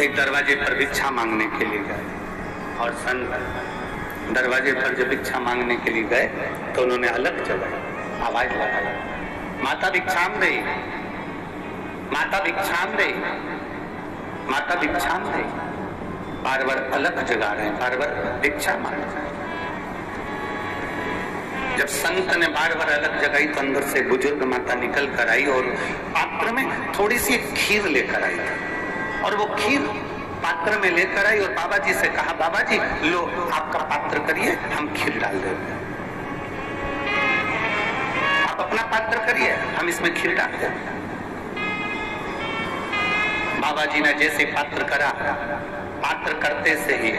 एक दरवाजे पर भिक्षा मांगने के लिए गए और संत दरवाजे पर जब भिक्षा मांगने के लिए गए तो उन्होंने अलग जगह आवाज लगाई, माता भिक्षाम दे, माता भिक्षाम दे, माता भिक्षाम दे। बार बार अलग जगा रहे हैं, बार बार भिक्षा मांग रहे हैं। जब संत ने बार बार अलग जगाई तो अंदर से बुजुर्ग माता निकल कर आई और पात्र में थोड़ी सी खीर लेकर आई और वो खीर पात्र में लेकर आई और बाबा जी से कहा, बाबा जी लो आपका पात्र करिए, हम खीर डाल देंगे। आप अपना पात्र करिए, हम इसमें खीर डाल देंगे। बाबा जी ने जैसे पात्र करा, पात्र करते से ही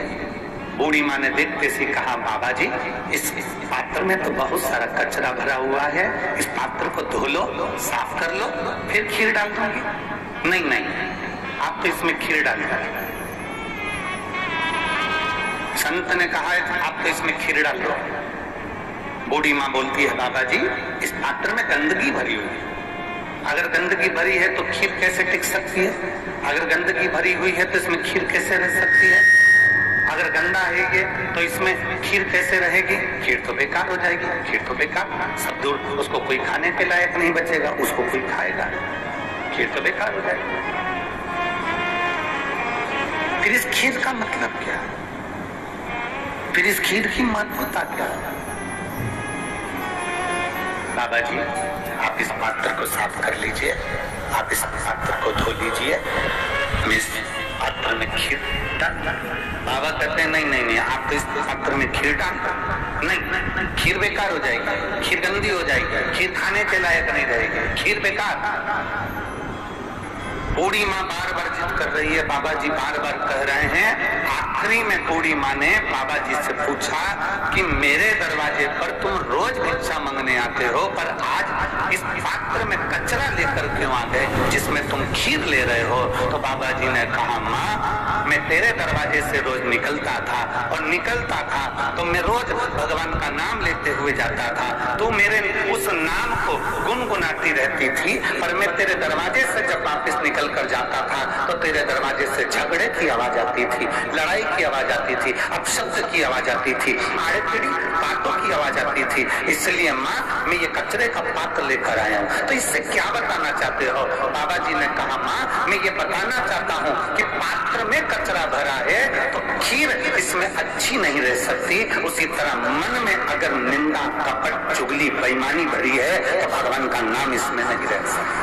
बूढ़ी माँ ने देखते से कहा, बाबा जी इस पात्र में तो बहुत सारा कचरा भरा हुआ है, इस पात्र को धो लो, साफ कर लो, फिर खीर डाल दूंगी। नहीं नहीं, आप तो इसमें खीर डाल दो। संत ने कहा है आप तो इसमें खीर डाल दो। बूढ़ी माँ बोलती है, बाबा जी इस पात्र में गंदगी भरी हुई है, अगर गंदगी भरी है तो खीर कैसे टिक सकती है? अगर गंदगी भरी हुई है तो इसमें खीर कैसे रह सकती है? अगर गंदा है ये तो इसमें खीर कैसे रहेगी? खीर तो बेकार हो जाएगी, खीर तो बेकार, सब दूर, उसको कोई खाने के लायक नहीं बचेगा, उसको कोई खाएगा, खीर तो बेकार हो जाएगी। फिर इस खीर का मतलब क्या? फिर इस खीर की महत्वता क्या? बाबा जी आप इस पात्र को साफ कर लीजिए, आप इस पात्र को धो लीजिए, मैं इस पात्र में खीर डाल। बाबा कहते हैं नहीं नहीं नहीं, आप तो इस पात्र में खीर डाल, नहीं खीर बेकार हो जाएगी, खीर गंदी हो जाएगी, खीर खाने के लायक नहीं रहेगी, खीर बेकार। बूढ़ी माँ बार बार जिद कर रही है, बाबा जी बार बार कह रहे हैं। आखिरी में बूढ़ी माँ ने बाबा जी से पूछा कि मेरे दरवाजे पर तुम रोज भिक्षा मांगने आते हो, पर आज इस पात्र में कचरा लेकर क्यों आ गए जिसमें तुम खीर ले रहे हो? तो बाबा जी ने कहा, माँ मैं तेरे दरवाजे से रोज निकलता था और निकलता था तो मैं रोज भगवान का नाम लेते हुए जाता था, तू मेरे उस नाम को गुनगुनाती रहती थी, पर मैं तेरे दरवाजे से जब वापस निकल कर जाता था तो तेरे दरवाजे से झगड़े की आवाज आती थी, लड़ाई की आवाज आती थी, अपशब्द की आवाज आती थी, आड़े टेढ़ी बातों की आवाज आती थी। इसलिए माँ मैं ये कचरे का पात्र लेकर आया हूँ। तो इससे क्या बताना चाहते हो? बाबा जी ने कहा, माँ मैं ये बताना चाहता हूँ कि पात्र में कचरा भरा है तो खीर इसमें अच्छी नहीं रह सकती। उसी तरह मन में अगर निंदा, कपट, चुगली, बेईमानी भरी है तो भगवान का नाम इसमें नहीं रह सकता,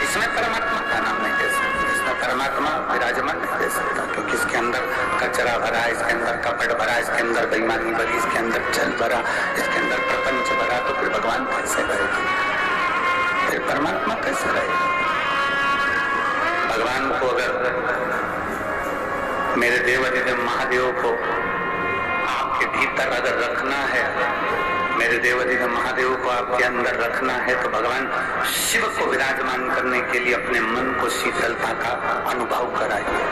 इसमें परमात्मा का नाम नहीं दे सकता, इसमें परमात्मा विराजमान नहीं दे सकता, क्योंकि इसके अंदर कचरा भरा, इसके अंदर कपट भरा, इसके अंदर बेईमानी भरी, इसके अंदर छल भरा, इसके अंदर प्रपंच भरा, तो फिर भगवान कैसे रहेगा? फिर परमात्मा कैसे रहेगा? भगवान को अगर, मेरे देवाधिदेव महादेव को आपके भीतर अगर रखना है, मेरे देवाधिदेव महादेव को आपके अंदर रखना है, तो भगवान शिव को विराजमान करने के लिए अपने मन को शीतलता का अनुभव कराइए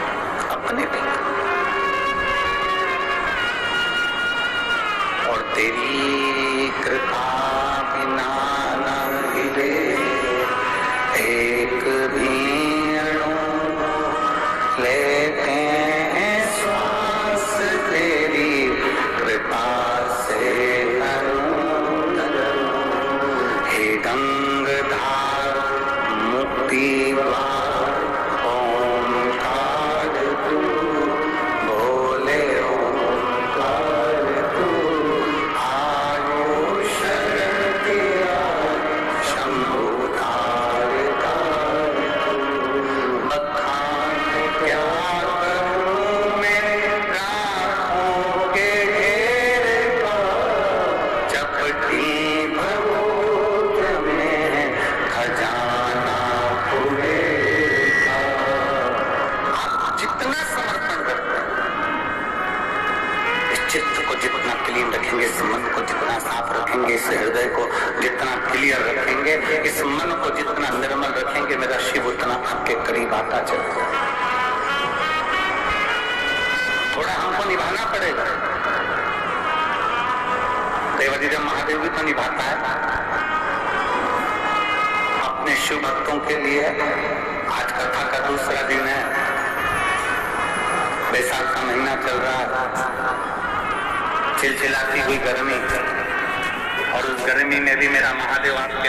अपने भीतर। और तेरी कृपा बिना न हिले एक भी अणु, लेते हैं श्वास तेरी कृपा से। गंगाधार मुक्ति द्वार ओंकार तू, बोले ओंकार तू, आयो शरण तेरा शंभुधार कार तू। बखान क्या करूं मैं राहों के घेर का, चपटी खजाना खुलेगा। आप जितना समर्पण करते हैं, इस चित्त को जितना क्लीन रखेंगे, इस मन को जितना साफ रखेंगे, इस हृदय को जितना क्लियर रखेंगे, इस मन को जितना निर्मल रखेंगे, मेरा शिव उतना आपके करीब आता चलेगा। थोड़ा हमको निभाना पड़ेगा। देवाधिदेव महादेव भी तो निभाता है, शिव भक्तों के लिए आज कथा का दूसरा दिन है। बैसाख का महीना चल रहा है, चिलचिलाती हुई गर्मी, और उस गर्मी में भी मेरा महादेव आपके